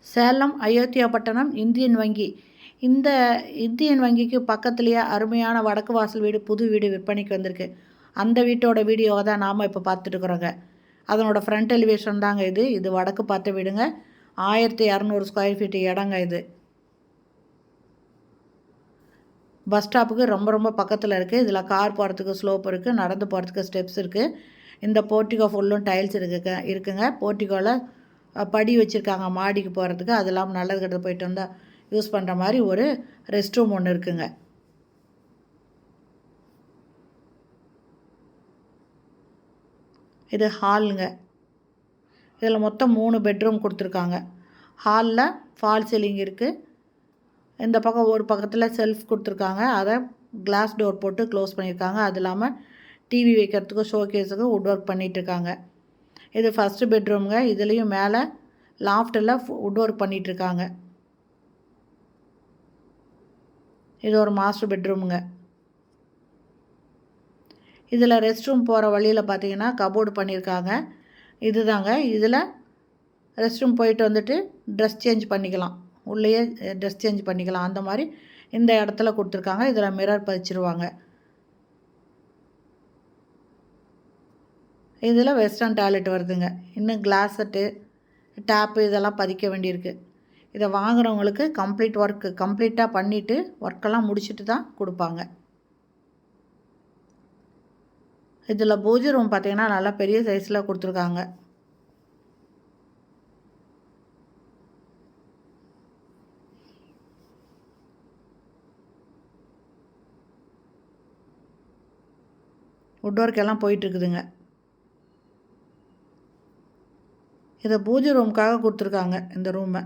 Salem Ayothiyapattinam Indian வங்கி. இந்த Indian வங்கிக்கு பக்கத்துலேயே அருமையான வடக்கு வாசல் வீடு, புது வீடு விற்பனைக்கு வந்திருக்கு. அந்த வீட்டோட வீடியோவை தான் நாம் இப்போ பார்த்துட்டுருக்குறோங்க. அதனோட ஃப்ரண்ட் எலிவேஷன் தாங்க இது. இது வடக்கு பார்த்த வீடுங்க. 1200 ஸ்கொயர் ஃபீட் இடங்க இது. பஸ் ஸ்டாப்புக்கு ரொம்ப ரொம்ப பக்கத்தில் இருக்குது. இதில் கார் போகிறதுக்கு ஸ்லோப் இருக்குது, நடந்து போகிறதுக்கு ஸ்டெப்ஸ் இருக்குது. இந்த போர்ட்டிகோ ஃபுல்லும் டைல்ஸ் இருக்குங்க. போர்ட்டிகோவில் படி வச்சுருக்காங்க மாடிக்கு போகிறதுக்கு. அது இல்லாமல் நல்லது கெட்டது போயிட்டு வந்தால் யூஸ் பண்ணுற மாதிரி ஒரு ரெஸ்ட் ரூம் ஒன்று இருக்குங்க. இது ஹாலுங்க. இதில் மொத்தம் 3 பெட்ரூம் கொடுத்துருக்காங்க. ஹாலில் ஃபால் சீலிங் இருக்குது. இந்த பக்கம் ஒரு பக்கத்தில் செல்ஃப் கொடுத்துருக்காங்க. அதை கிளாஸ் டோர் போட்டு க்ளோஸ் பண்ணியிருக்காங்க. அது இல்லாமல் டிவி வைக்கிறதுக்கும் ஷோகேஸுக்கும் வுட் ஒர்க் பண்ணிகிட்ருக்காங்க. இது ஃபஸ்ட்டு பெட்ரூமுங்க. இதுலேயும் மேலே லாஃப்டில் வுட் ஒர்க் பண்ணிகிட்ருக்காங்க. இது ஒரு மாஸ்டர் பெட்ரூமுங்க. இதில் ரெஸ்ட் ரூம் போகிற வழியில் பார்த்தீங்கன்னா கபோர்டு பண்ணியிருக்காங்க. இது தாங்க. இதில் ரெஸ்ட் ரூம் போயிட்டு வந்துட்டு ட்ரெஸ் சேஞ்ச் பண்ணிக்கலாம். உள்ளேயே ட்ரெஸ் சேஞ்ச் பண்ணிக்கலாம். அந்த மாதிரி இந்த இடத்துல கொடுத்துருக்காங்க. இதில் மிரர் பதிச்சிருவாங்க. இதில் வெஸ்டர்ன் டாய்லெட் வருதுங்க. இன்னும் கிளாஸ் செட்டு, டேப்பு இதெல்லாம் பதிக்க வேண்டியிருக்கு. இதை வாங்குகிறவங்களுக்கு கம்ப்ளீட்டாக பண்ணிவிட்டு ஒர்க்கெல்லாம் முடிச்சுட்டு தான் கொடுப்பாங்க. இதில் பூஜை ரூம் பார்த்திங்கன்னா நல்லா பெரிய சைஸில் கொடுத்துருக்காங்க. வுட் ஒர்க் எல்லாம் போயிட்டுருக்குதுங்க. இதை பூஜை ரூமுக்காக கொடுத்துருக்காங்க. இந்த ரூமை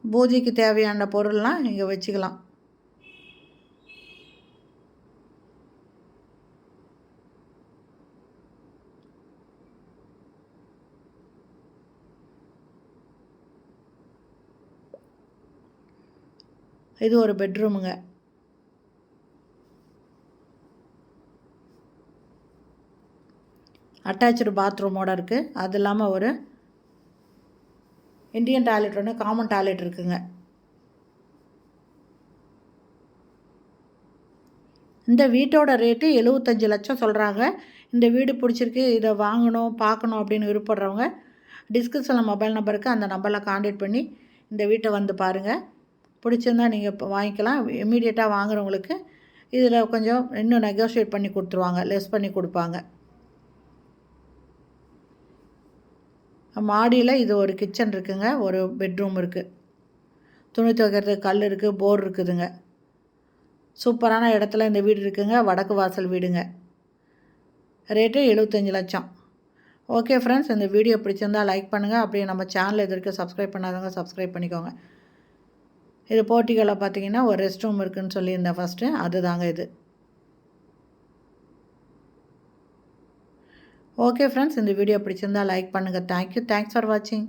பூஜைக்கு தேவையான பொருள்லாம் இங்கே வச்சுக்கலாம். இது ஒரு பெட்ரூமுங்க. அட்டாச்சு பாத்ரூமோடு இருக்குது. அது இல்லாமல் ஒரு இந்தியன் டாய்லெட் ஒன்று, காமன் டாய்லெட் இருக்குங்க. இந்த வீட்டோட ரேட்டு 75 லட்சம் சொல்கிறாங்க. இந்த வீடு பிடிச்சிருக்கு, இதை வாங்கணும் பார்க்கணும் அப்படின்னு விருப்பப்படுறவங்க டிஸ்கிரிப்ஷனில் மொபைல் நம்பருக்கு அந்த நம்பரில் கான்டாக்ட் பண்ணி இந்த வீட்டை வந்து பாருங்கள். பிடிச்சிருந்தால் நீங்கள் இப்போ வாங்கிக்கலாம். இமீடியட்டாக வாங்குறவங்களுக்கு இதில் கொஞ்சம் இன்னும் நெகோஷியேட் பண்ணி கொடுத்துருவாங்க, லெஸ் பண்ணி கொடுப்பாங்க. மாடியில் இது ஒரு கிச்சன் இருக்குங்க. ஒரு பெட்ரூம் இருக்குது. துணி துவைக்கிறதுக்கு கல் இருக்குது, போர் இருக்குதுங்க. சூப்பரான இடத்துல இந்த வீடு இருக்குங்க. வடக்கு வாசல் வீடுங்க. ரேட்டு 75 லட்சம். ஓகே ஃப்ரெண்ட்ஸ், இந்த வீடியோ பிடிச்சிருந்தால் லைக் பண்ணுங்கள். அப்படியே நம்ம சேனல் இது வரைக்கும் சப்ஸ்கிரைப் பண்ணாதவங்க சப்ஸ்கிரைப் பண்ணிக்கோங்க. இது போர்ட்டிகோவில் பார்த்தீங்கன்னா ஒரு ரெஸ்ட் ரூம் இருக்குதுன்னு சொல்லியிருந்தேன் ஃபஸ்ட்டு. அதுதாங்க இது. ஓகே ஃப்ரெண்ட்ஸ், இந்த வீடியோ பிடிச்சிருந்தால் லைக் பண்ணுங்கள். தேங்க்யூ. தேங்க்ஸ் ஃபார் வாட்சிங்.